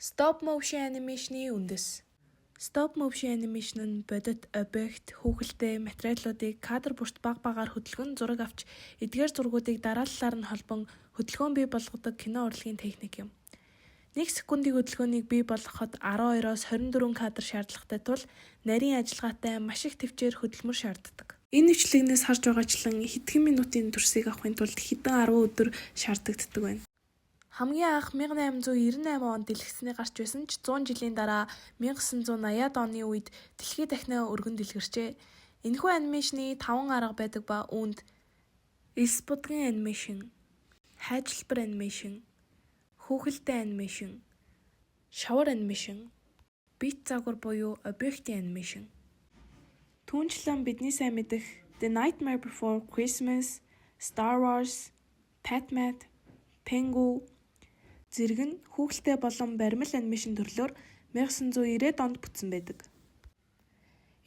Stop motion animation-ы үндэс. Stop motion animation нь бодит объект, хүүхэлдэйн материалуудыг кадр бүрт баг багаар хөдөлгөн зураг авч эдгээр зургуудыг дарааллаар нь холбон хөдөлгөөн бий болгодог кино урлагийн техник юм. 1 секундын хөдөлгөөнийг бий болгоход 12-оос 24 кадр шаардлагатай тул нарийн ажиллагаатай маш их төвчээр хөдөлмөр шаарддаг. Энэ бичлэгнээс харж байгаачлан хэдхэн минутын төрсийг авахын тулд хэдэн 10 өдөр шаарддаг байна. Хамгийн анх 1898 онд дэлгэцний гарч байсан ч 100 жилийн дараа 1980-ад оны үед дэлхий дахинаа өргөн дэлгэрчээ. Энэхүү анимашны 5 арга байдаг ба үүнд элс будгын анимашн, хайжилбар анимашн, хүүхэлдэйн анимашн, шавар анимашн, бит загвар буюу объектын анимашн. Түүнчлэн бидний сайн мэдэх The Nightmare Before Christmas, Star Wars, Batman, Pengu зэрэг нь хүүхэлтэй болон баримл анимашн төрлөөр 1990-ад онд бүтсэн байдаг.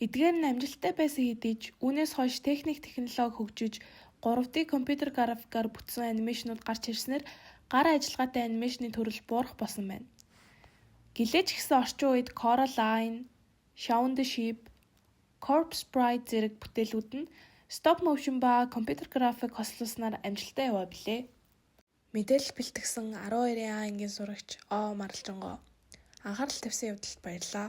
Эдгээр нь амжилттай байсан хэдий ч үүнээс хойш техник технологи хөгжиж 3D компьютер графикаар бүтсэн анимашнууд гарч ирснээр гар ажиллагаатай анимашны төрөл буурах болсон байна. Гэлээч гэсэн орчин үед Coraline, Shaun the Sheep, Corpse Bride зэрэг бүтээлүүд нь стоп моушн ба компьютер график хослуулснаар амжилттай яваа билээ. Мэдээлэл бэлтгэсэн 12-ын А ангийн сурагч О Маралжинго анхаарал тавьсан явдалд баярлалаа.